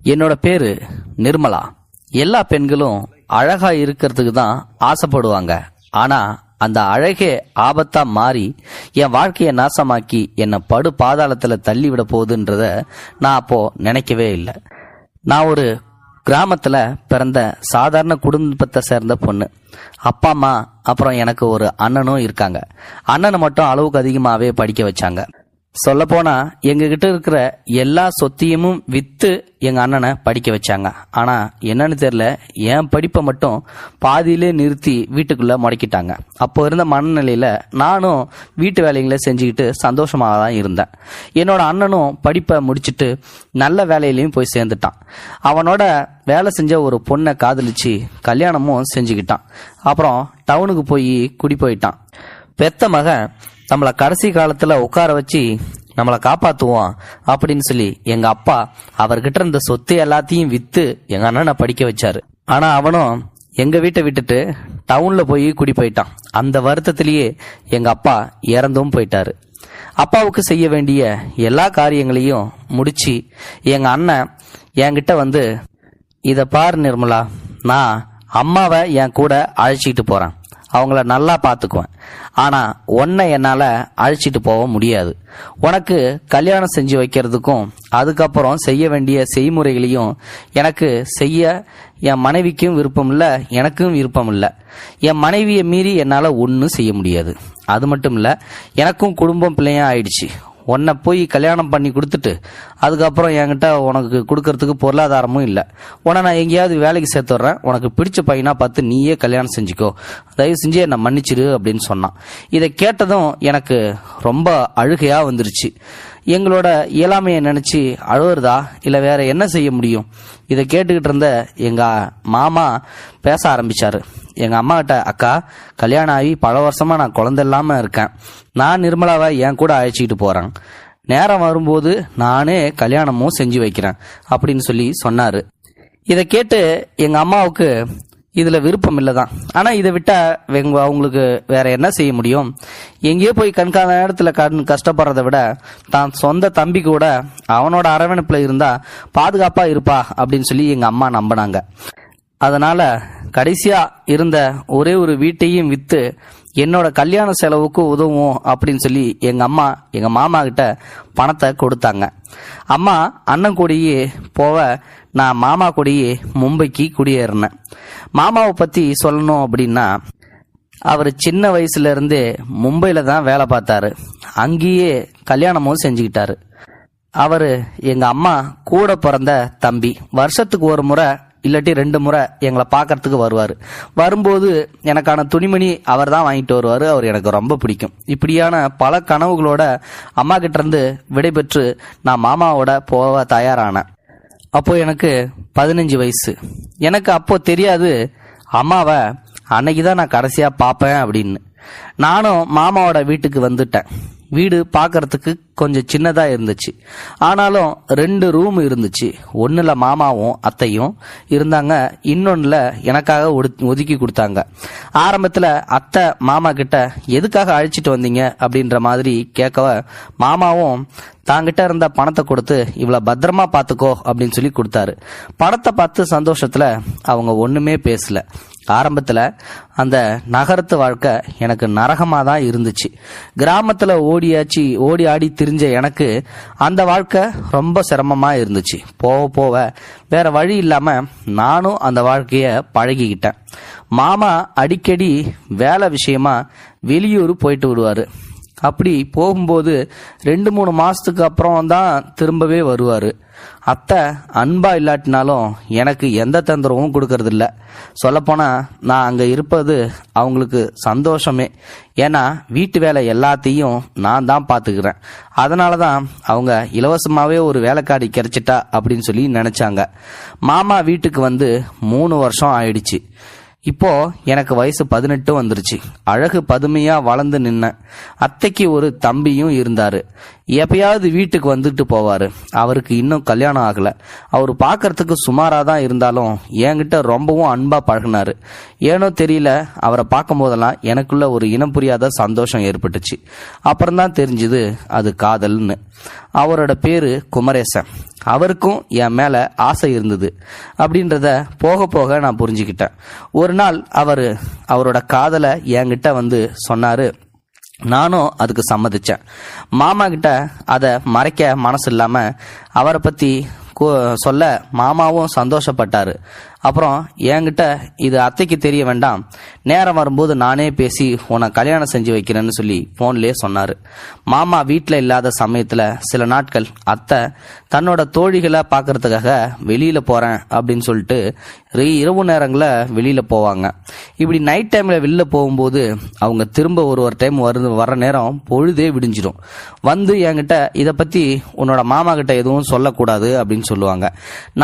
என்னோட பேரு நிர்மலா. எல்லா பெண்களும் அழகா இருக்கிறதுக்கு தான் ஆசைப்படுவாங்க. ஆனா அந்த அழகே ஆபத்தா மாறி என் வாழ்க்கையை நாசமாக்கி என்னை படு பாதாளத்துல தள்ளி விட போகுதுன்றத நான் அப்போ நினைக்கவே இல்லை. நான் ஒரு கிராமத்துல பிறந்த சாதாரண குடும்பத்தை சேர்ந்த பொண்ணு. அப்பா அம்மா அப்புறம் எனக்கு ஒரு அண்ணனும் இருக்காங்க. அண்ணனை மட்டும் அளவுக்கு அதிகமாகவே படிக்க வச்சாங்க. சொல்லப்போனா எங்ககிட்ட இருக்கிற எல்லா சொத்தையும் வித்து எங்க அண்ணனை படிக்க வச்சாங்க. ஆனா என்னன்னு தெரியல, என் படிப்பை மட்டும் பாதியிலே நிறுத்தி வீட்டுக்குள்ள முடக்கிட்டாங்க. அப்போ இருந்த மனநிலையில நானும் வீட்டு வேலைகளை செஞ்சுக்கிட்டு சந்தோஷமாக தான் இருந்தேன். என்னோட அண்ணனும் படிப்பை முடிச்சுட்டு நல்ல வேலையிலையும் போய் சேர்ந்துட்டான். அவனோட வேலை செஞ்ச ஒரு பொண்ணை காதலிச்சு கல்யாணமும் செஞ்சுக்கிட்டான். அப்புறம் டவுனுக்கு போய் குடி போயிட்டான். பெத்த மகன் நம்மளை கடைசி காலத்துல உட்கார வச்சு நம்மளை காப்பாத்துவோம் அப்படின்னு சொல்லி எங்க அப்பா அவர்கிட்ட இருந்த சொத்து எல்லாத்தையும் வித்து எங்க அண்ணனை படிக்க வச்சாரு. ஆனா அவனும் எங்க வீட்டை விட்டுட்டு டவுன்ல போய் குடி போயிட்டான். அந்த வருத்தத்திலேயே எங்க அப்பா இறந்தும் போயிட்டாரு. அப்பாவுக்கு செய்ய வேண்டிய எல்லா காரியங்களையும் முடிச்சு எங்க அண்ணன் என்கிட்ட வந்து, இத பாரு நிர்மலா, நான் அம்மாவை என் கூட அழைச்சிட்டு போறேன், அவங்கள நல்லா பார்த்துக்குவேன். ஆனா உன்னை என்னால அழைச்சிட்டு போக முடியாது. உனக்கு கல்யாணம் செஞ்சு வைக்கிறதுக்கும் அதுக்கப்புறம் செய்ய வேண்டிய செய்முறைகளையும் எனக்கு செய்ய என் மனைவிக்கும் விருப்பம் இல்லை, எனக்கும் விருப்பம் இல்லை. என் மனைவியை மீறி என்னால ஒன்றும் செய்ய முடியாது. அது மட்டும் இல்லை, எனக்கும் குடும்பம் பிள்ளையா ஆயிடுச்சு. உன்னை போய் கல்யாணம் பண்ணி கொடுத்துட்டு அதுக்கப்புறம் என்கிட்ட உனக்கு கொடுக்கறதுக்கு பொருளாதாரமும் இல்லை. உன்னை நான் எங்கேயாவது வேலைக்கு சேர்த்துட்றேன், உனக்கு பிடிச்ச பையனா பார்த்து நீயே கல்யாணம் செஞ்சுக்கோ, தயவு செஞ்சு என்னை மன்னிச்சிரு அப்படின்னு சொன்னான். இதை கேட்டதும் எனக்கு ரொம்ப அழுகையா வந்துருச்சு. எங்களோட இயலாமையை நினைச்சு அழுவுறதா இல்லை வேற என்ன செய்ய முடியும்? இதை கேட்டுக்கிட்டு இருந்த எங்க மாமா பேச ஆரம்பிச்சாரு. எங்க அம்மா கிட்ட, அக்கா, கல்யாணம் ஆகி பல வருஷமா நான் குழந்தை இல்லாம இருக்கேன். நான் நிர்மலாவை என் கூட அழைச்சிக்கிட்டு போறேன். நேரம் வரும்போது நானே கல்யாணமும் செஞ்சு வைக்கிறேன் அப்படின்னு சொல்லி சொன்னாரு. இதை கேட்டு எங்க அம்மாவுக்கு இதுல விருப்பம் இல்லதான். ஆனா இதை விட்டா அவங்களுக்கு வேற என்ன செய்ய முடியும்? எங்கேயோ போய் கண்காண நேரத்துல கஷ்டப்படுறத விட தான் சொந்த தம்பி கூட அவனோட அரவணைப்புல இருந்தா பாதுகாப்பா இருப்பா அப்படின்னு சொல்லி எங்க அம்மா நம்பினாங்க. அதனால கடைசியா இருந்த ஒரே ஒரு வீட்டையும் வித்து என்னோட கல்யாண செலவுக்கு உதவும் அப்படின்னு சொல்லி எங்க அம்மா எங்க மாமா கிட்ட பணத்தை கொடுத்தாங்க. அம்மா அண்ணன் கூடயே போவ நான் மாமா கூடயே மும்பைக்கு குடியேறினேன். மாமாவை பத்தி சொல்லணும் அப்படின்னா, அவர் சின்ன வயசுல இருந்தே மும்பையில தான் வேலை பார்த்தாரு. அங்கேயே கல்யாணமும் செஞ்சுக்கிட்டாரு. அவரு எங்க அம்மா கூட பிறந்த தம்பி. வருஷத்துக்கு ஒரு முறை இல்லாட்டி 2 முறை எங்களை பார்க்கறதுக்கு வருவார். வரும்போது எனக்கான துணிமணி அவர் தான் வாங்கிட்டு வருவார். அவர் எனக்கு ரொம்ப பிடிக்கும். இப்படியான பல கனவுகளோட அம்மா கிட்ட இருந்து விடைபெற்று நான் மாமாவோட போக தயாரானேன். அப்போ எனக்கு 15 வயசு. எனக்கு அப்போ தெரியாது அம்மாவை அன்னைக்குதான் நான் கடைசியா பார்ப்பேன் அப்படின்னு. நானும் மாமாவோட வீட்டுக்கு வந்துட்டேன். வீடு பார்க்கறதுக்கு கொஞ்சம் சின்னதா இருந்துச்சு. ஆனாலும் 2 ரூம் இருந்துச்சு. ஒன்னுல மாமாவும் அத்தையும் இருந்தாங்க, இன்னொன்னுல எனக்காக ஒதுக்கி கொடுத்தாங்க. ஆரம்பத்துல அத்தை மாமா கிட்ட எதுக்காக அழைச்சிட்டு வந்தீங்க அப்படின்ற மாதிரி கேட்கவ, மாமாவும் தாங்கிட்ட இருந்த பணத்தை கொடுத்து இவ்வளவு பத்திரமா பாத்துக்கோ அப்படின்னு சொல்லி கொடுத்தாரு. பணத்தை பார்த்து சந்தோஷத்துல அவங்க ஒண்ணுமே பேசல. ஆரம்பத்துல அந்த நகரத்து வாழ்க்கை எனக்கு நரகமா தான் இருந்துச்சு. கிராமத்துல ஓடி ஆடி திரிஞ்ச எனக்கு அந்த வாழ்க்கை ரொம்ப சிரமமா இருந்துச்சு. போக போக வேற வழி இல்லாம நானும் அந்த வாழ்க்கைய பழகிக்கிட்டேன். மாமா அடிக்கடி வேலை விஷயமா வெளியூர் போயிட்டு விடுவாரு. அப்படி போகும்போது 2-3 மாசத்துக்கு அப்புறம் தான் திரும்பவே வருவாரு. அத்தை அன்பா இல்லாட்டினாலும் எனக்கு எந்த தொந்தரவும் கொடுக்கறது இல்ல. சொல்லப்போனா நான் அங்க இருப்பது அவங்களுக்கு சந்தோஷமே. ஏன்னா வீட்டு வேலை எல்லாத்தையும் நான் தான் பாத்துக்கிறேன். அதனாலதான் அவங்க இலவசமாவே ஒரு வேலைக்காரி கிடைச்சிட்டா அப்படின்னு சொல்லி நினைச்சாங்க. மாமா வீட்டுக்கு வந்து 3 வருஷம் ஆயிடுச்சு. இப்போ எனக்கு வயசு 18 வந்துருச்சு. அழகு பதுமையா வளர்ந்து நின்ன. அத்தைக்கு ஒரு தம்பியும் இருந்தாரு. எப்பயாவது வீட்டுக்கு வந்துட்டு போவாரு. அவருக்கு இன்னும் கல்யாணம் ஆகல. அவர் பார்க்கறதுக்கு சுமாராக தான் இருந்தாலும் என்கிட்ட ரொம்பவும் அன்பா பழகினாரு. ஏனோ தெரியல, அவரை பார்க்கும் போதெல்லாம் எனக்குள்ள ஒரு இனம் புரியாத சந்தோஷம் ஏற்பட்டுச்சு. அப்புறம்தான் தெரிஞ்சுது அது காதல்னு. அவரோட பேரு குமரேசன். அவருக்கும் என் மேல ஆசை இருந்தது அப்படின்றத போக போக நான் புரிஞ்சுக்கிட்டேன். ஒரு நாள் அவரோட காதலை என்கிட்ட வந்து சொன்னாரு. நானும் அதுக்கு சம்மதிச்சேன். மாமா கிட்ட அதை மறைக்க மனசு இல்லாம அவரை பத்தி சொல்ல மாமாவும் சந்தோஷப்பட்டாரு. அப்புறம் என்கிட்ட இது அத்தைக்கு தெரிய வேண்டாம், நேரம் வரும்போது நானே பேசி உன்னை கல்யாணம் செஞ்சு வைக்கிறேன்னு சொல்லி போன்லயே சொன்னாரு. மாமா வீட்டில் இல்லாத சமயத்துல சில நாட்கள் அத்தை தன்னோட தோழிகளை பார்க்கறதுக்காக வெளியில போறேன் அப்படின்னு சொல்லிட்டு இரவு நேரங்களில் வெளியில போவாங்க. இப்படி நைட் டைம்ல வெளியில போகும்போது அவங்க திரும்ப ஒரு டைம் வர்ற நேரம் பொழுதே விடிஞ்சிடும். வந்து என்கிட்ட இதை பத்தி உன்னோட மாமா கிட்ட எதுவும் சொல்லக்கூடாது அப்படின்னு சொல்லுவாங்க.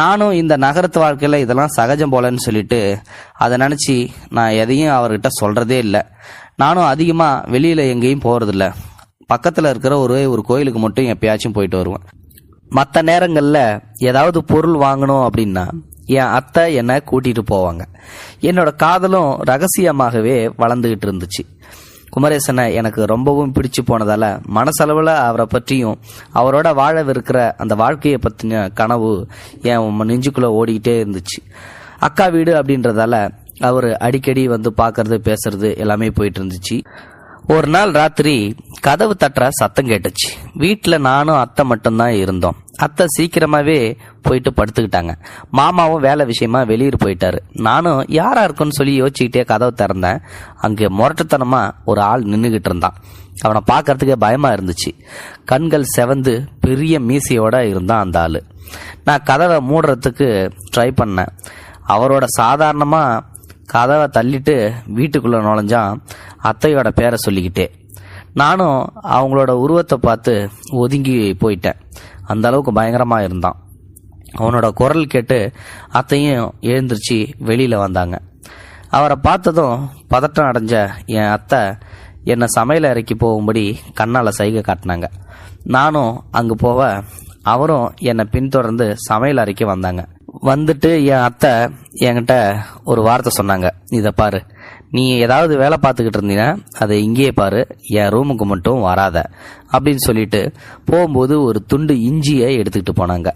நானும் இந்த நகரத்து வாழ்க்கையில இதெல்லாம் சகஜம் போலன்னு சொல்லிட்டு அதை நினைச்சு நான் எதையும் அவர்கிட்ட சொல்றதே இல்லை. நானும் அதிகமா வெளியில எங்கேயும் போறதில்ல. பக்கத்துல இருக்கிற ஒரு கோயிலுக்கு மட்டும் எப்பயாச்சும் போயிட்டு வருவேன். மற்ற நேரங்கள்ல ஏதாவது பொருள் வாங்கணும் அப்படின்னா என் அத்தை என்னை கூட்டிட்டு போவாங்க. என்னோட காதலும் ரகசியமாகவே வளர்ந்துகிட்டு இருந்துச்சு. குமரேசனை எனக்கு ரொம்பவும் பிடிச்சு போனதால மனசளவில் அவரை பற்றியும் அவரோட வாழவிருக்கிற அந்த வாழ்க்கையை பற்றின கனவு என் நெஞ்சுக்குள்ள ஓடிக்கிட்டே இருந்துச்சு. அக்கா வீடு அப்படின்றதால அவர் அடிக்கடி வந்து பார்க்கறது பேசுறது எல்லாமே போயிட்டு இருந்துச்சு. ஒரு நாள் ராத்திரி கதவு தட்டுற சத்தம் கேட்டுச்சு. வீட்டில் நானும் அத்தை மட்டும்தான் இருந்தோம். அத்தை சீக்கிரமாவே போயிட்டு படுத்துக்கிட்டாங்க. மாமாவும் வேலை விஷயமா வெளியூர் போயிட்டாரு. நானும் யாரா இருக்குன்னு சொல்லி யோசிச்சுக்கிட்டே கதவை திறந்தேன். அங்கே முரட்டுத்தனமா ஒரு ஆள் நின்றுகிட்டு இருந்தான். அவனை பார்க்கறதுக்கே பயமா இருந்துச்சு. கண்கள் செவந்து பெரிய மீசையோட இருந்தான் அந்த ஆளு. நான் கதவை மூடுறதுக்கு ட்ரை பண்ணேன். அவரோட சாதாரணமா கதவை தள்ளிட்டு வீட்டுக்குள்ள நுழைஞ்சான், அத்தையோட பேரை சொல்லிக்கிட்டே. நானும் அவங்களோட உருவத்தை பார்த்து ஒதுங்கி போயிட்டேன். அந்த அளவுக்கு பயங்கரமா இருந்தான். அவனோட குரல் கேட்டு அத்தையும் எழுந்திருச்சு வெளியில வந்தாங்க. அவரை பார்த்ததும் பதட்டம் அடைஞ்ச என் அத்தை என்னை சமையல் அறைக்கு போகும்படி கண்ணால சைகை காட்டினாங்க. நானும் அங்கு போக அவரும் என்னை பின்தொடர்ந்து சமையல் அறைக்கு வந்தாங்க. வந்துட்டு என் அத்தை என்கிட்ட ஒரு வார்த்தை சொன்னாங்க. இதை பாரு, நீ ஏதாவது வேலை பார்த்துக்கிட்டு இருந்தீங்கன்னா அதை இங்கேயே பாரு, என் ரூமுக்கு மட்டும் வராத அப்படின்னு சொல்லிட்டு போகும்போது ஒரு துண்டு இஞ்சியை எடுத்துக்கிட்டு போனாங்க.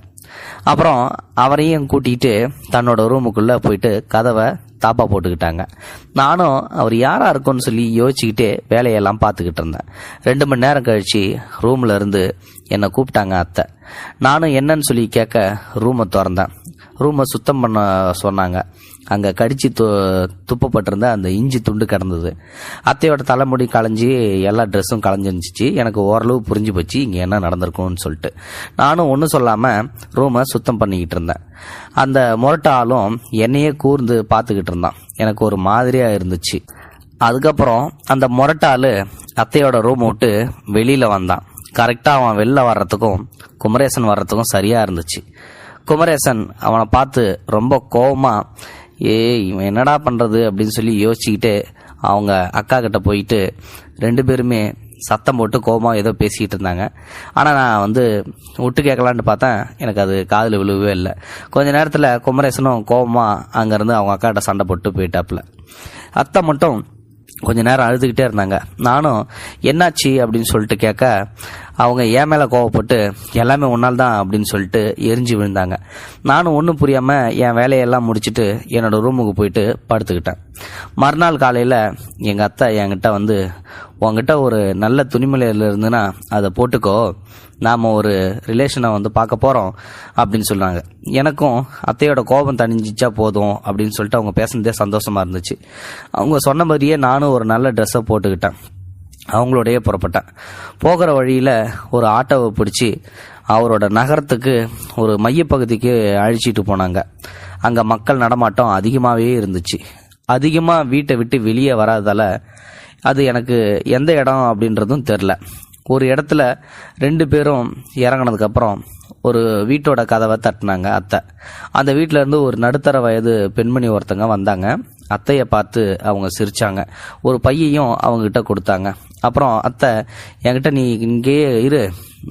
அப்புறம் அவரையும் கூட்டிகிட்டு தன்னோட ரூமுக்குள்ள போயிட்டு கதவை தாப்பா போட்டுக்கிட்டாங்க. நானும் அவர் யாரா இருக்கும்னு சொல்லி யோசிச்சுக்கிட்டே வேலையெல்லாம் பார்த்துக்கிட்டு இருந்தேன். 2 மணி நேரம் கழிச்சு ரூம்ல இருந்து என்னை கூப்பிட்டாங்க அத்தை. நானும் என்னன்னு சொல்லி கேட்க ரூமை திறந்தேன். ரூமை சுத்தம் பண்ண சொன்னாங்க. அங்கே கடிச்சு துப்பப்பட்டிருந்த அந்த இஞ்சி துண்டு கிடந்தது. அத்தையோட தலைமுடி களைஞ்சி எல்லா ட்ரெஸ்ஸும் களைஞ்சிருந்துச்சு. எனக்கு ஓரளவு புரிஞ்சு போச்சு இங்கே என்ன நடந்திருக்கும்னு சொல்லிட்டு. நானும் ஒன்றும் சொல்லாமல் ரூமை சுத்தம் பண்ணிக்கிட்டு இருந்தேன். அந்த முரட்ட ஆளும் என்னையே கூர்ந்து பார்த்துக்கிட்டு இருந்தான். எனக்கு ஒரு மாதிரியாக இருந்துச்சு. அதுக்கப்புறம் அந்த முரட்டாளு அத்தையோட ரூம் விட்டு வெளியில் வந்தான். கரெக்டாக அவன் வெளில வர்றதுக்கும் குமரேசன் வர்றதுக்கும் சரியாக இருந்துச்சு. குமரேசன் அவனை பார்த்து ரொம்ப கோவமா, இவன் என்னடா பண்றது அப்படின்னு சொல்லி யோசிச்சுக்கிட்டு அவங்க அக்கா கிட்ட போயிட்டு 2 பேருமே சத்தம் போட்டு கோவமா ஏதோ பேசிக்கிட்டு இருந்தாங்க. ஆனால் நான் விட்டு கேட்கலான்னு பார்த்தேன். எனக்கு அது காதில் விழுவவே இல்லை. கொஞ்ச நேரத்தில் குமரேசனும் கோவமா அங்கேருந்து அவங்க அக்காட்ட சண்டை போட்டு போயிட்டாப்புல. அத்தை மட்டும் கொஞ்ச நேரம் அழுதுகிட்டே இருந்தாங்க. நானும் என்னாச்சு அப்படின்னு சொல்லிட்டு கேட்க அவங்க என் மேலே கோவப்பட்டு எல்லாமே ஒன்னால் தான் அப்படின்னு சொல்லிட்டு எரிஞ்சு விழுந்தாங்க. நானும் ஒன்றும் புரியாமல் என் வேலையெல்லாம் முடிச்சுட்டு என்னோட ரூமுக்கு போயிட்டு படுத்துக்கிட்டேன். மறுநாள் காலையில் எங்கள் அத்தை என்கிட்ட உங்ககிட்ட ஒரு நல்ல துணிமலையில் இருந்துன்னா அதை போட்டுக்கோ, நாம் ஒரு ரிலேஷனை பார்க்க போகிறோம் அப்படின்னு சொன்னாங்க. எனக்கும் அத்தையோட கோபம் தணிஞ்சிச்சா போதும் அப்படின்னு சொல்லிட்டு அவங்க பேசுனதே சந்தோஷமாக இருந்துச்சு. அவங்க சொன்ன மாதிரியே நானும் ஒரு நல்ல ட்ரெஸ்ஸை போட்டுக்கிட்டேன். அவங்களோடையே புறப்பட்டேன். போகிற வழியில் ஒரு ஆட்டோவை பிடிச்சி அவரோட நகரத்துக்கு ஒரு மையப்பகுதிக்கு அழிச்சிட்டு போனாங்க. அங்கே மக்கள் நடமாட்டம் அதிகமாகவே இருந்துச்சு. அதிகமாக வீட்டை விட்டு வெளியே வராததால் அது எனக்கு எந்த இடம் அப்படின்றதும் தெரில. ஒரு இடத்துல 2 பேரும் இறங்கினதுக்கப்புறம் ஒரு வீட்டோட கதவை தட்டினாங்க அத்தை. அந்த வீட்டில இருந்து ஒரு நடுத்தர வயது பெண்மணி ஒருத்தங்க வந்தாங்க. அத்தையை பார்த்து அவங்க சிரிச்சாங்க. ஒரு பையையும் அவங்ககிட்ட கொடுத்தாங்க. அப்புறம் அத்தை என்கிட்ட, நீ இங்கேயே இரு,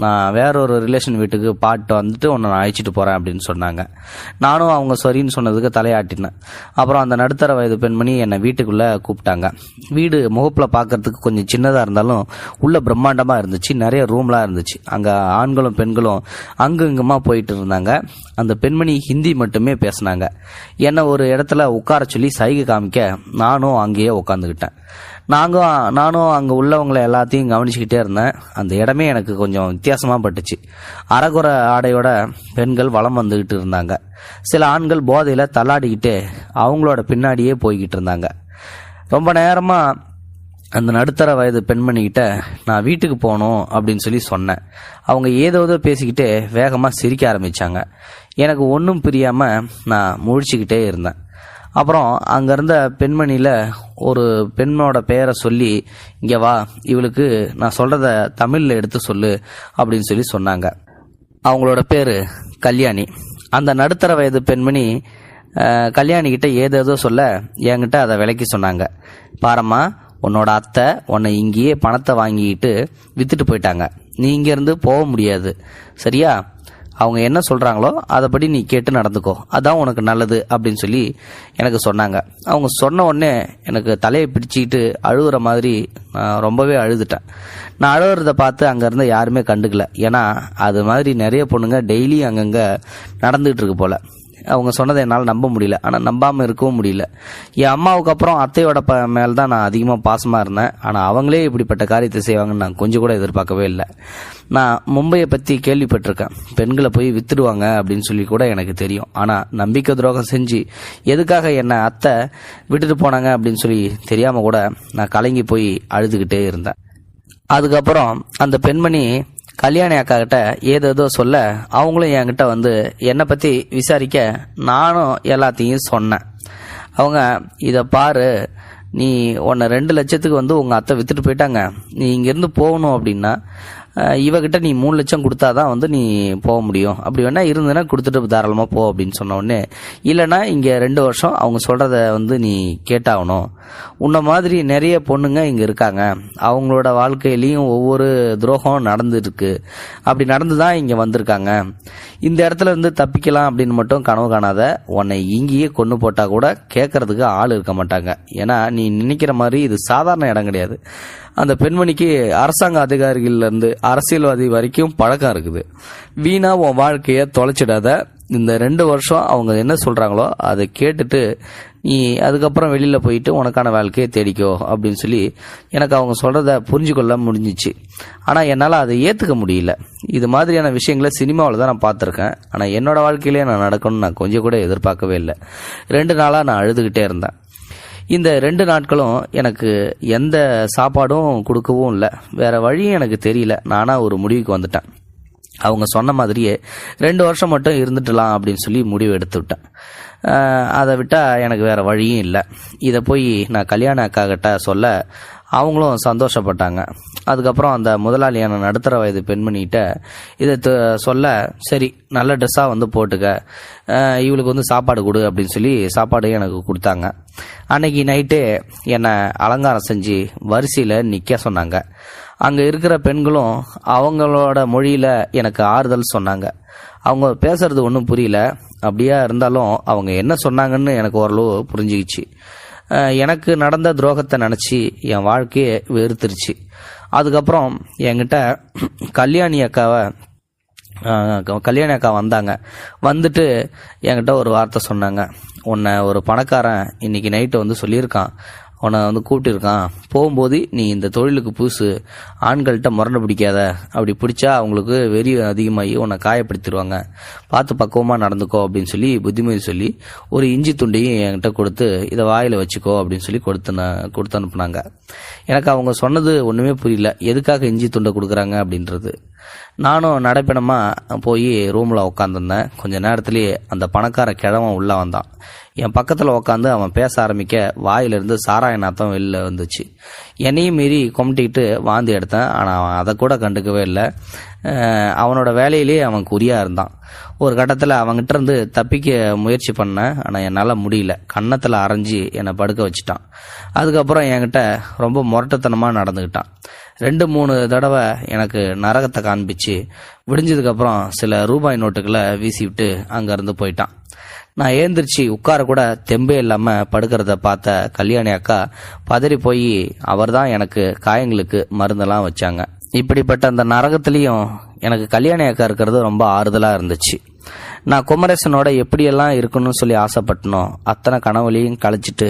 நான் வேற ஒரு ரிலேஷன் வீட்டுக்கு பாட்டு வந்துட்டு உன்னை நான் அழைச்சிட்டு போகிறேன் அப்படின்னு சொன்னாங்க. நானும் அவங்க சரின்னு சொன்னதுக்கு தலையாட்டினேன். அப்புறம் அந்த நடுத்தர வயது பெண்மணி என்னை வீட்டுக்குள்ளே கூப்பிட்டாங்க. வீடு முகப்பில் பார்க்கறதுக்கு கொஞ்சம் சின்னதாக இருந்தாலும் உள்ள பிரம்மாண்டமாக இருந்துச்சு. நிறைய ரூம்லாம் இருந்துச்சு. அங்கே ஆண்களும் பெண்களும் அங்கு இங்குமா போயிட்டு இருந்தாங்க. அந்த பெண்மணி ஹிந்தி மட்டுமே பேசினாங்க. என்னை ஒரு இடத்துல உட்கார சொல்லி சைகை காமிக்க நானும் அங்கேயே உட்காந்துக்கிட்டேன். நானும் அங்கே உள்ளவங்களை எல்லாத்தையும் கவனிச்சுக்கிட்டே இருந்தேன். அந்த இடமே எனக்கு கொஞ்சம் வித்தியாசமாக பட்டுச்சு. அரைகுறை ஆடையோட பெண்கள் வலம் வந்துக்கிட்டு இருந்தாங்க. சில ஆண்கள் போதையில் தள்ளாடிக்கிட்டு அவங்களோட பின்னாடியே போய்கிட்டு இருந்தாங்க. ரொம்ப நேரமாக அந்த நடுத்தர வயது பெண்மணிக்கிட்ட நான் வீட்டுக்கு போகணும் அப்படின்னு சொல்லி சொன்னேன். அவங்க ஏதோ பேசிக்கிட்டே வேகமாக சிரிக்க ஆரம்பித்தாங்க. எனக்கு ஒன்றும் புரியாமல் நான் முழிச்சுக்கிட்டே இருந்தேன். அப்புறம் அங்கே இருந்த பெண்மணியில் ஒரு பெண்ணோட பெயரை சொல்லி, இங்கே வா, இவளுக்கு நான் சொல்கிறத தமிழில் எடுத்து சொல்லு அப்படின்னு சொல்லி சொன்னாங்க. அவங்களோட பேர் கல்யாணி. அந்த நடுத்தர வயது பெண்மணி கல்யாணிக்கிட்ட ஏதேதோ சொல்ல என்கிட்ட அதை விளக்கி சொன்னாங்க. பாரம்மா, உன்னோட அத்தை உன்னை இங்கேயே பணத்தை வாங்கிட்டு வித்துட்டு போயிட்டாங்க. நீ இங்கேருந்து போக முடியாது, சரியா? அவங்க என்ன சொல்கிறாங்களோ அதைப்படி நீ கேட்டு நடந்துக்கோ, அதான் உனக்கு நல்லது அப்படின்னு சொல்லி எனக்கு சொன்னாங்க. அவங்க சொன்ன உடனே எனக்கு தலையை பிடிச்சிக்கிட்டு அழுகுற மாதிரி நான் ரொம்பவே அழுதுட்டேன். நான் அழுகிறத பார்த்து அங்கே இருந்த யாருமே கண்டுக்கல. ஏன்னா அது மாதிரி நிறைய பொண்ணுங்க டெய்லி அங்கங்கே நடந்துகிட்டு இருக்கு போல். அவங்க சொன்னதை என்னால் நம்ப முடியல, ஆனால் நம்பாமல் இருக்கவும் முடியல. என் அம்மாவுக்கு அப்புறம் அத்தையோட மேல் தான் நான் அதிகமாக பாசமாக இருந்தேன். ஆனால் அவங்களே இப்படிப்பட்ட காரியத்தை செய்வாங்கன்னு நான் கொஞ்சம் கூட எதிர்பார்க்கவே இல்லை. நான் மும்பையை பற்றி கேள்விப்பட்டிருக்கேன். பெண்களை போய் வித்துடுவாங்க அப்படின்னு சொல்லி கூட எனக்கு தெரியும். ஆனால் நம்பிக்கை துரோகம் செஞ்சு எதுக்காக என்னை அத்தை விட்டுட்டு போனாங்க அப்படின்னு சொல்லி தெரியாமல் கூட நான் கலங்கி போய் அழுதுகிட்டே இருந்தேன். அதுக்கப்புறம் அந்த பெண்மணி கல்யாணி அக்கா கிட்ட ஏதோ சொல்ல அவங்களும் என்கிட்ட வந்து என்னை பற்றி விசாரிக்க நானும் எல்லாத்தையும் சொன்னேன். அவங்க, இதை பாரு, நீ உன்னை 2 லட்சத்துக்கு வந்து உங்கள் அத்தை வித்துட்டு போயிட்டாங்க. நீ இங்கேருந்து போகணும் அப்படின்னா இவகிட்ட நீ 3 லட்சம் கொடுத்தாதான் வந்து நீ போக முடியும். அப்படி வேணா இருந்ததுன்னா கொடுத்துட்டு தாராளமாக போ அப்படின்னு சொன்ன உடனே, இல்லைன்னா இங்கே 2 வருஷம் அவங்க சொல்கிறத வந்து நீ கேட்டாகணும். உன்ன மாதிரி நிறைய பொண்ணுங்க இங்கே இருக்காங்க. அவங்களோட வாழ்க்கையிலையும் ஒவ்வொரு துரோகம் நடந்துருக்கு. அப்படி நடந்து தான் இங்கே வந்திருக்காங்க. இந்த இடத்துல இருந்து தப்பிக்கலாம் அப்படின்னு மட்டும் கனவு காணாத. உன்னை இங்கேயே கொண்டு போட்டால் கூட கேட்கறதுக்கு ஆள் இருக்க மாட்டாங்க. ஏன்னா நீ நினைக்கிற மாதிரி இது சாதாரண இடம் கிடையாது. அந்த பெண்மணிக்கு அரசாங்க அதிகாரிகள்லேருந்து அரசியல்வாதி வரைக்கும் பழக்கம் இருக்குது. வீணா உன் வாழ்க்கையை தொலைச்சிடாத. இந்த 2 வருஷம் அவங்க என்ன சொல்கிறாங்களோ அதை கேட்டுட்டு நீ அதுக்கப்புறம் வெளியில் போயிட்டு உனக்கான வாழ்க்கையை தேடிக்கோ அப்படின்னு சொல்லி எனக்கு அவங்க சொல்கிறத புரிஞ்சுக்கொள்ள முடிஞ்சிச்சு. ஆனால் என்னால் அதை ஏற்றுக்க முடியல. இது மாதிரியான விஷயங்களை சினிமாவில் தான் நான் பார்த்துருக்கேன். ஆனால் என்னோடய வாழ்க்கையிலே நான் நடக்கணும்னு நான் கொஞ்சம் கூட எதிர்பார்க்கவே இல்லை. 2 நாளாக நான் அழுதுகிட்டே இருந்தேன். இந்த 2 நாட்களும் எனக்கு எந்த சாப்பாடும் கொடுக்கவும் இல்லை. வேற வழியும் எனக்கு தெரியல. நானாக ஒரு முடிவுக்கு வந்துட்டேன். அவங்க சொன்ன மாதிரியே 2 வருஷம் மட்டும் இருந்துட்டலாம் அப்படின்னு சொல்லி முடிவு எடுத்து விட்டேன். அதை விட்டால் எனக்கு வேறு வழியும் இல்லை. இதை போய் நான் கல்யாண அக்கா கிட்ட சொல்ல அவங்களும் சந்தோஷப்பட்டாங்க. அதுக்கப்புறம் அந்த முதலாளியான நடுத்தர வயது பெண்மணிகிட்ட இதை சொல்ல, சரி நல்ல ட்ரெஸ்ஸாக வந்து போட்டுக்க, இவளுக்கு வந்து சாப்பாடு கொடு அப்படின்னு சொல்லி சாப்பாடு எனக்கு கொடுத்தாங்க. அன்னைக்கு நைட்டே என்னை அலங்காரம் செஞ்சு வரிசையில் நிற்க சொன்னாங்க. அங்கே இருக்கிற பெண்களும் அவங்களோட மொழியில் எனக்கு ஆறுதல் சொன்னாங்க. அவங்க பேசுறது ஒன்றும் புரியல. அப்படியா இருந்தாலும் அவங்க என்ன சொன்னாங்கன்னு எனக்கு ஓரளவு புரிஞ்சுக்கிச்சு. எனக்கு நடந்த துரோகத்தை நினச்சி என் வாழ்க்கையை வெறுத்துருச்சு. அதுக்கப்புறம் என்கிட்ட கல்யாணி அக்கா வந்தாங்க. வந்துட்டு என்கிட்ட ஒரு வார்த்தை சொன்னாங்க. உன்னை ஒரு பணக்காரன் இன்னைக்கு நைட்டு வந்து சொல்லியிருக்கான், உன்னை வந்து கூப்பிட்டுருக்கான். போகும்போது நீ இந்த தொழிலுக்கு புதுசு, ஆண்கள்கிட்ட முரண்டு பிடிக்காத. அப்படி பிடிச்சா அவங்களுக்கு வெறி அதிகமாகி உன்னை காயப்படுத்திடுவாங்க. பார்த்து பக்குவமாக நடந்துக்கோ அப்படின்னு சொல்லி புத்திமதி சொல்லி ஒரு இஞ்சி துண்டையும் என்கிட்ட கொடுத்து இதை வாயில் வச்சுக்கோ அப்படின்னு சொல்லி கொடுத்து அனுப்புனாங்க. எனக்கு அவங்க சொன்னது ஒன்றுமே புரியல. எதுக்காக இஞ்சி துண்டை கொடுக்குறாங்க அப்படின்றது. நானும் நடைப்பயணமாக போய் ரூமில் உட்காந்துருந்தேன். கொஞ்சம் நேரத்துலேயே அந்த பணக்கார கிழவன் உள்ளே வந்தான். என் பக்கத்தில் உட்காந்து அவன் பேச ஆரம்பிக்க வாயிலிருந்து சாராய நாத்தம் வெளில வந்துச்சு. என்னையும் மீறி கொமட்டிக்கிட்டு வாந்தி எடுத்தேன். ஆனால் அவன் அதை கூட கண்டுக்கவே இல்லை. அவனோட வேலையிலே அவன் குறியாக இருந்தான். ஒரு கட்டத்தில் அவங்ககிட்ட இருந்து தப்பிக்க முயற்சி பண்ணேன். ஆனால் என்னால் முடியல. கன்னத்தில் அரைஞ்சி என்னை படுக்க வச்சுட்டான். அதுக்கப்புறம் என்கிட்ட ரொம்ப முரட்டுத்தனமாக நடந்துக்கிட்டான். 2-3 தடவை எனக்கு நரகத்தை காண்பிச்சு விடிஞ்சதுக்கப்புறம் சில ரூபாய் நோட்டுகளை வீசிவிட்டு அங்கேருந்து போயிட்டான். நான் ஏந்திரிச்சு உட்கார கூட தெம்பே இல்லாமல் படுக்கிறத பார்த்த கல்யாணி அக்கா பதறி போய் அவர் தான் எனக்கு காயங்களுக்கு மருந்தெல்லாம் வச்சாங்க. இப்படிப்பட்ட அந்த நரகத்துலேயும் எனக்கு கல்யாணி அக்கா இருக்கிறது ரொம்ப ஆறுதலாக இருந்துச்சு. நான் குமரேசனோட எப்படியெல்லாம் இருக்கணும்னு சொல்லி ஆசைப்பட்டனோ அத்தனை கனவுலையும் கழிச்சிட்டு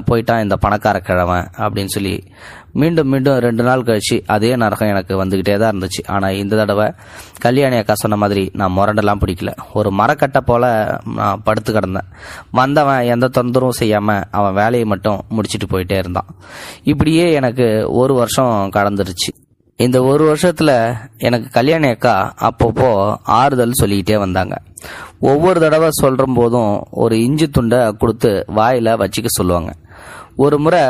போயிட்டான் இந்த பணக்கார கிழவன் அப்படின்னு சொல்லி மீண்டும் 2 நாள் கழிச்சு அதே நரகம் எனக்கு வந்துக்கிட்டே தான் இருந்துச்சு. ஆனால் இந்த தடவை கல்யாணி அக்கா சொன்ன மாதிரி நான் முரண்டெல்லாம் பிடிக்கல. ஒரு மரக்கட்டை போல் நான் படுத்து கிடந்தேன். வந்தவன் எந்த தொந்தரவும் செய்யாமல் அவன் வேலையை மட்டும் முடிச்சுட்டு போயிட்டே இருந்தான். இப்படியே எனக்கு 1 வருஷம் கடந்துருச்சு. இந்த 1 வருஷத்தில் எனக்கு கல்யாணி அக்கா அப்பப்போ ஆறுதல் சொல்லிக்கிட்டே வந்தாங்க. ஒவ்வொரு தடவை சொல்கிற போதும் ஒரு இஞ்சி துண்டை கொடுத்து வாயில் வச்சுக்க சொல்லுவாங்க. ஒரு முறை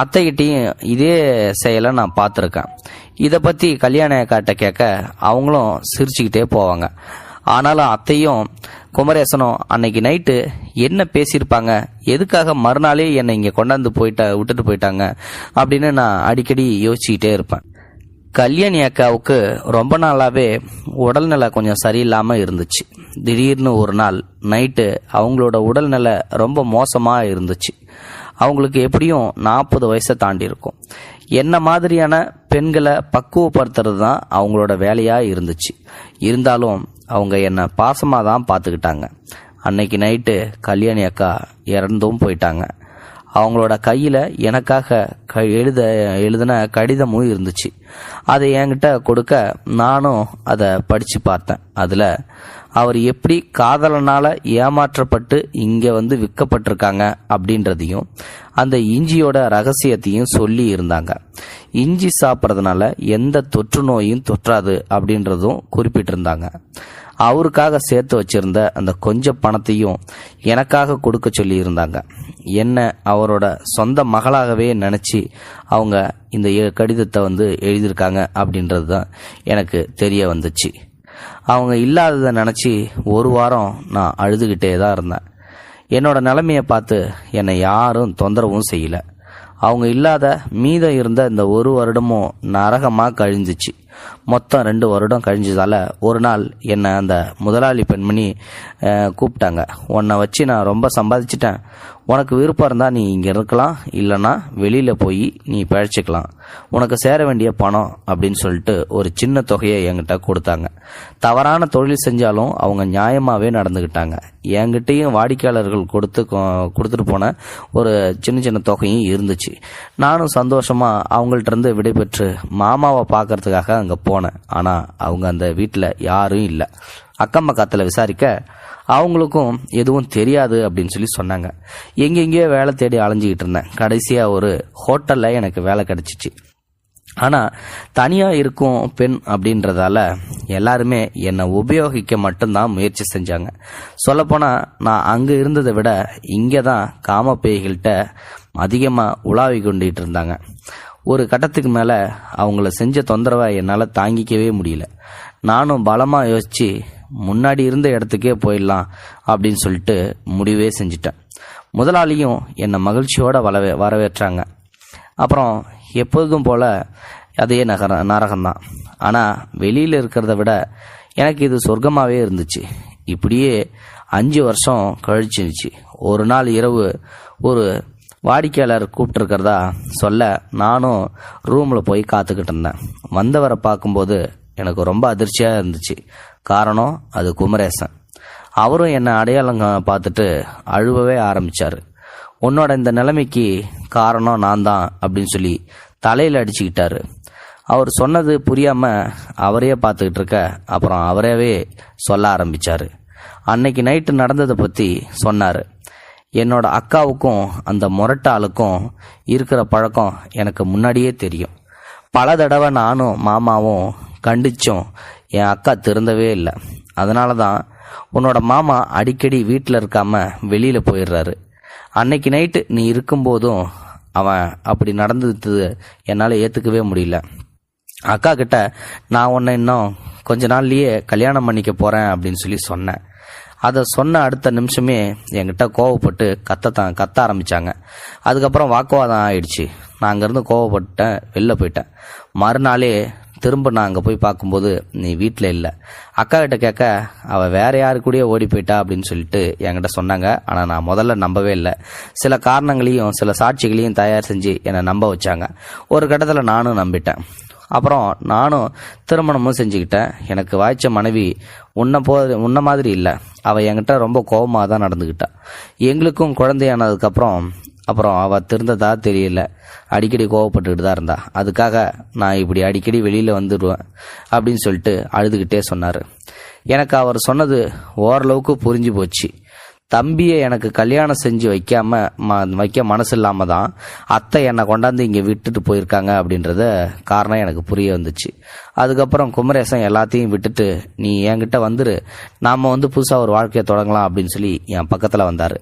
அத்தைகிட்டையும் இதே செயலை நான் பார்த்துருக்கேன். இதை பற்றி கல்யாணி அக்காட்ட கேட்க அவங்களும் சிரிச்சுக்கிட்டே போவாங்க. ஆனாலும் அத்தையும் குமரேசனும் அன்னைக்கு நைட்டு என்ன பேசியிருப்பாங்க, எதுக்காக மறுநாளே என்னை இங்கே கொண்டாந்து விட்டுட்டு போயிட்டாங்க அப்படின்னு நான் அடிக்கடி யோசிச்சுக்கிட்டே இருப்பேன். கல்யாணி அக்காவுக்கு ரொம்ப நாளாகவே உடல்நிலை கொஞ்சம் சரியில்லாமல் இருந்துச்சு. திடீர்னு ஒரு நாள் நைட்டு அவங்களோட உடல்நிலை ரொம்ப மோசமாக இருந்துச்சு. அவங்களுக்கு எப்படியும் 40 வயசை தாண்டி இருக்கும். என்ன மாதிரியான பெண்களை பக்குவப்படுத்துறது தான் அவங்களோட வேலையாக இருந்துச்சு. இருந்தாலும் அவங்க என்னை பாசமாக தான் பார்த்துக்கிட்டாங்க. அன்னைக்கு நைட்டு கல்யாணி அக்கா இறந்தும் போயிட்டாங்க. அவங்களோட கையில் எனக்காக எழுதின கடிதமும் இருந்துச்சு. அதை என்கிட்ட கொடுக்க நானும் அதை படித்து பார்த்தேன். அதில் அவர் எப்படி காதலனால் ஏமாற்றப்பட்டு இங்கே வந்து விற்கப்பட்டிருக்காங்க அப்படின்றதையும் அந்த இஞ்சியோட ரகசியத்தையும் சொல்லி இருந்தாங்க. இஞ்சி சாப்பிட்றதுனால எந்த தொற்று நோயும் தொற்றாது அப்படின்றதும் குறிப்பிட்டிருந்தாங்க. அவருக்காக சேர்த்து வச்சிருந்த அந்த கொஞ்சம் பணத்தையும் எனக்காக கொடுக்க சொல்லி இருந்தாங்க. என்ன அவரோட சொந்த மகளாகவே நினச்சி அவங்க இந்த கடிதத்தை வந்து எழுதியிருக்காங்க அப்படின்றது தான் எனக்கு தெரிய வந்துச்சு. அவங்க இல்லாததை நினச்சி 1 வாரம் நான் அழுதுகிட்டே தான் இருந்தேன். என்னோட நிலைமையை பார்த்து என்னை யாரும் தொந்தரவும் செய்யலை. அவங்க இல்லாத மீதம் இருந்த இந்த 1 வருடமும் நரகமாக கழிஞ்சிச்சு. மொத்தம் 2 வருடம் கழிஞ்சதால ஒரு நாள் என்னை அந்த முதலாளி பெண்மணி கூப்பிட்டாங்க. உன்னை வச்சு நான் ரொம்ப சம்பாதிச்சிட்டேன், உனக்கு விருப்பம் இருந்தால் நீ இங்கே இருக்கலாம், இல்லைன்னா வெளியில் போய் நீ பிழைச்சிக்கலாம், உனக்கு சேர வேண்டிய பணம் அப்படின்னு சொல்லிட்டு ஒரு சின்ன தொகையை என்கிட்ட கொடுத்தாங்க. தவறான தொழில் செஞ்சாலும் அவங்க நியாயமாகவே நடந்துக்கிட்டாங்க. என்கிட்டையும் வாடிக்கையாளர்கள் கொடுத்துட்டு போன ஒரு சின்ன தொகையும் இருந்துச்சு. நானும் சந்தோஷமாக அவங்கள்ட்ட இருந்து விடைபெற்று மாமாவை பார்க்கறதுக்காக அங்கே போனேன். ஆனால் அவங்க அந்த வீட்டில் யாரும் இல்லை. அக்கம் பக்கத்தில் விசாரிக்க அவங்களுக்கும் எதுவும் தெரியாது அப்படின்னு சொல்லி சொன்னாங்க. எங்கெங்கேயோ வேலை தேடி அலைஞ்சிக்கிட்டு இருந்தேன். கடைசியாக ஒரு ஹோட்டலில் எனக்கு வேலை கிடச்சிச்சு. ஆனால் தனியாக இருக்கும் பெண் அப்படின்றதால எல்லாருமே என்னை உபயோகிக்க மட்டும்தான் முயற்சி செஞ்சாங்க. சொல்லப்போனால் நான் அங்கே இருந்ததை விட இங்கே தான் காமப்பேய்கள்கிட்ட அதிகமாக உலாவி கொண்டுகிட்டு இருந்தாங்க. ஒரு கட்டத்துக்கு மேலே அவங்கள செஞ்ச தொந்தரவை என்னால் தாங்கிக்கவே முடியல. நானும் பலமாக யோசித்து முன்னாடி இருந்த இடத்துக்கே போயிடலாம் அப்படின்னு சொல்லிட்டு முடிவே செஞ்சிட்டேன். முதலாளியும் என்னை மகிழ்ச்சியோடு வரவேற்றாங்க. அப்புறம் எப்போதும் போல் அதே நரகம்தான். ஆனால் வெளியில் இருக்கிறத விட எனக்கு இது சொர்க்கமாகவே இருந்துச்சு. இப்படியே 5 வருஷம் கழிச்சிருச்சு. ஒரு நாள் இரவு ஒரு வாடிக்கையாளர் கூப்பிட்டுருக்கிறதா சொல்ல நானும் ரூமில் போய் காத்துக்கிட்டு இருந்தேன். வந்தவரை பார்க்கும்போது எனக்கு ரொம்ப அதிர்ச்சியாக இருந்துச்சு. காரணம் அது குமரேசன். அவரும் என்னை அடையாளம் பார்த்துட்டு அழுவவே ஆரம்பித்தார். உன்னோட இந்த நிலைமைக்கு காரணம் நான் தான் அப்படின்னு சொல்லி தலையில் அடிச்சுக்கிட்டாரு. அவர் சொன்னது புரியாமல் அவரையே பார்த்துக்கிட்டு இருக்க அப்புறம் அவரவே சொல்ல ஆரம்பித்தார். அன்னைக்கு நைட்டு நடந்ததை பற்றி சொன்னார். என்னோட அக்காவுக்கும் அந்த முரட்டாளுக்கும் இருக்கிற பழக்கம் எனக்கு முன்னாடியே தெரியும். பல தடவை நானும் மாமாவும் கண்டிச்சும் என் அக்கா திருந்தவே இல்லை. அதனால தான் உன்னோட மாமா அடிக்கடி வீட்டில் இருக்காம வெளியில் போயிடுறாரு. அன்னைக்கு நைட்டு நீ இருக்கும்போதும் அவன் அப்படி நடந்தது என்னால் ஏற்றுக்கவே முடியல. அக்கா கிட்ட நான் உன்னை இன்னும் கொஞ்ச நாள்லேயே கல்யாணம் பண்ணிக்க போகிறேன் அப்படின்னு சொல்லி சொன்னேன். அதை சொன்ன அடுத்த நிமிஷமே என்கிட்ட கோவப்பட்டு கத்த ஆரம்பித்தாங்க. அதுக்கப்புறம் வாக்குவாதம் ஆயிடுச்சு. நான் அங்கேருந்து கோவப்பட்டேன், வெளில போயிட்டேன். மறுநாளே திரும்ப நான் அங்கே போய் பார்க்கும்போது நீ வீட்டில் இல்லை. அக்கா கிட்ட கேட்க அவள் வேற யாரு கூடயே ஓடி போயிட்டா அப்படின்னு சொல்லிட்டு என்கிட்ட சொன்னாங்க. ஆனால் நான் முதல்ல நம்பவே இல்லை. சில காரணங்களையும் சில சாட்சிகளையும் தயார் செஞ்சு என்னை நம்ப வச்சாங்க. ஒரு கட்டத்தில் நானும் நம்பிட்டேன். அப்புறம் நானும் திருமணமும் செஞ்சுக்கிட்டேன். எனக்கு வாய்ச்ச மனைவி உன்ன மாதிரி இல்லை. அவள் என்கிட்ட ரொம்ப கோபமாக தான் நடந்துக்கிட்டா. எங்களுக்கும் குழந்தையானதுக்கப்புறம் அவள் திருந்ததா தெரியல. அடிக்கடி கோவப்பட்டுக்கிட்டு தான் இருந்தா. அதுக்காக நான் இப்படி அடிக்கடி வெளியில் வந்துடுவேன் அப்படின்னு சொல்லிட்டு அழுதுகிட்டே சொன்னார். எனக்கு அவர் சொன்னது ஓரளவுக்கு புரிஞ்சு போச்சு. தம்பியை எனக்கு கல்யாணம் செஞ்சு வைக்க மனசு இல்லாம தான் அத்தை என்னை கொண்டாந்து இங்கே விட்டுட்டு போயிருக்காங்க அப்படின்றத காரணம் எனக்கு புரிய வந்துச்சு. அதுக்கப்புறம் குமரேசன் எல்லாத்தையும் விட்டுட்டு நீ என்கிட்ட வந்துரு, நாம புதுசாக ஒரு வாழ்க்கையை தொடங்கலாம் அப்படின்னு சொல்லி என் பக்கத்தில் வந்தார்.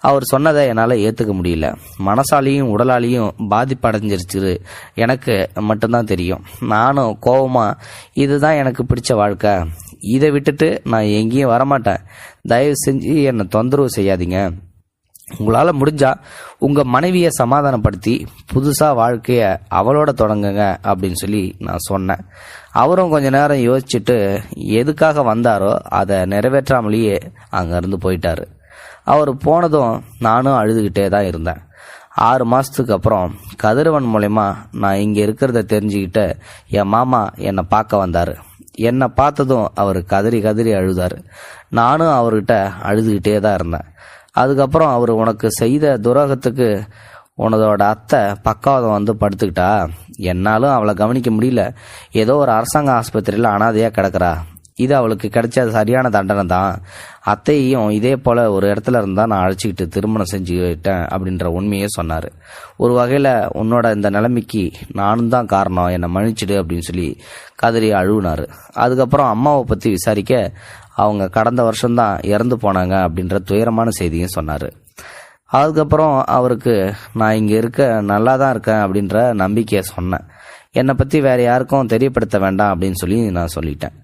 அவர் சொன்னதை என்னால் ஏற்றுக்க முடியல. மனசாலையும் உடலாலையும் பாதிப்படைஞ்சிருச்சு எனக்கு மட்டும்தான் தெரியும். நானும் கோபமா இதுதான் எனக்கு பிடிச்ச வாழ்க்கை, இதை விட்டுட்டு நான் எங்கேயும் வரமாட்டேன், தயவு செஞ்சு என்னை தொந்தரவு செய்யாதீங்க, உங்களால் முடிஞ்சா உங்கள் மனைவியை சமாதானப்படுத்தி புதுசாக வாழ்க்கையை அவளோட தொடங்குங்க அப்படின்னு சொல்லி நான் சொன்னேன். அவரும் கொஞ்ச நேரம் யோசிச்சுட்டு எதுக்காக வந்தாரோ அதை நிறைவேற்றாமலேயே அங்கேருந்து போயிட்டாரு. அவர் போனதும் நானும் அழுதுகிட்டே தான் இருந்தேன். 6 மாதத்துக்கு அப்புறம் கதிரவன் மூலமா நான் இங்கே இருக்கிறத தெரிஞ்சுக்கிட்டு என் மாமா என்னை பார்க்க வந்தார். என்னை பார்த்ததும் அவர் கதறி கதறி அழுதார். நானும் அவர்கிட்ட அழுதுகிட்டே தான் இருந்தேன். அதுக்கப்புறம் அவர் உனக்கு செய்த துரோகத்துக்கு உனதோட அத்தை பக்காவதம் படுத்துக்கிட்டா, என்னாலும் அவளை கவனிக்க முடியல, ஏதோ ஒரு அரசாங்க ஆஸ்பத்திரியில் அனாதையாக கிடக்கிறா, இது அவளுக்கு கிடைச்ச சரியான தண்டனை தான், அத்தையும் இதே போல் ஒரு இடத்துல இருந்தால் நான் அழைச்சிக்கிட்டு திருமணம் செஞ்சுக்கிட்டேன் அப்படின்ற உண்மையே சொன்னார். ஒரு வகையில் உன்னோட இந்த நிலைமைக்கு நானும் தான் காரணம், என்னை மன்னிச்சிடு அப்படின்னு சொல்லி கதறி அழுவினார். அதுக்கப்புறம் அம்மாவை பற்றி விசாரிக்க அவங்க கடந்த வருஷம்தான் இறந்து போனாங்க அப்படின்ற துயரமான செய்தியும் சொன்னார். அதுக்கப்புறம் அவருக்கு நான் இங்கே இருக்க நல்லா தான் இருக்கேன் அப்படின்ற நம்பிக்கையை சொன்னேன். என்னை பற்றி வேறு யாருக்கும் தெரியப்படுத்த வேண்டாம் அப்படின்னு சொல்லி நான் சொல்லிட்டேன்.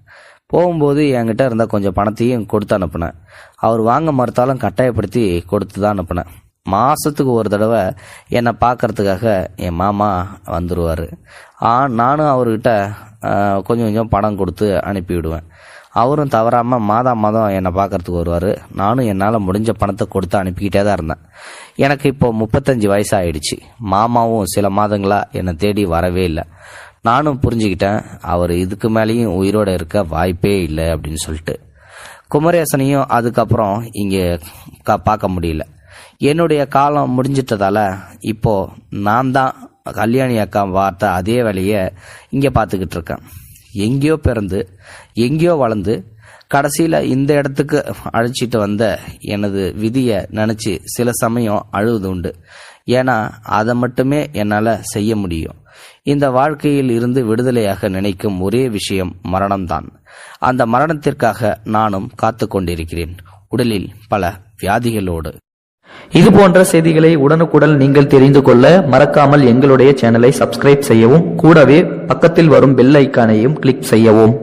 போகும்போது என்கிட்ட இருந்த கொஞ்சம் பணத்தையும் கொடுத்து அனுப்புனேன். அவர் வாங்க மறுத்தாலும் கட்டாயப்படுத்தி கொடுத்து தான் அனுப்புனேன். மாதத்துக்கு ஒரு தடவை என்னை பார்க்கறதுக்காக என் மாமா வந்துடுவார். நானும் அவர்கிட்ட கொஞ்சம் கொஞ்சம் பணம் கொடுத்து அனுப்பிவிடுவேன். அவரும் தவறாமல் மாதம் என்னை பார்க்கறதுக்கு வருவார். நானும் என்னால் முடிஞ்ச பணத்தை கொடுத்து அனுப்பிக்கிட்டே தான் இருந்தேன். எனக்கு இப்போ 35 வயசு ஆயிடுச்சு. மாமாவும் சில மாதங்களாக என்னை தேடி வரவே இல்லை. நானும் புரிஞ்சுக்கிட்டேன் அவர் இதுக்கு மேலேயும் உயிரோடு இருக்க வாய்ப்பே இல்லை அப்படின்னு சொல்லிட்டு. குமரேசனையும் அதுக்கப்புறம் இங்கே பார்க்க முடியல. என்னுடைய காலம் முடிஞ்சிட்டதால இப்போ நான் தான் கல்யாணி அக்கா பார்த்த அதே வேலையை இங்கே பார்த்துக்கிட்டு இருக்கேன். எங்கேயோ பிறந்து எங்கேயோ வளர்ந்து கடைசியில் இந்த இடத்துக்கு அழைச்சிட்டு வந்த எனது விதியை நினச்சி சில சமயம் அழுவது உண்டு. ஏன்னா அதை மட்டுமே என்னால் செய்ய முடியும். இந்த வாழ்க்கையில் இருந்து விடுதலையாக நினைக்கும் ஒரே விஷயம் மரணம்தான். அந்த மரணத்திற்காக நானும் காத்து கொண்டிருக்கிறேன், உடலில் பல வியாதிகளோடு. இது போன்ற செய்திகளை உடனுக்குடன் நீங்கள் தெரிந்து கொள்ள மறக்காமல் எங்களுடைய சேனலை சப்ஸ்கிரைப் செய்யவும், கூடவே பக்கத்தில் வரும் பெல் ஐக்கானையும் கிளிக் செய்யவும்.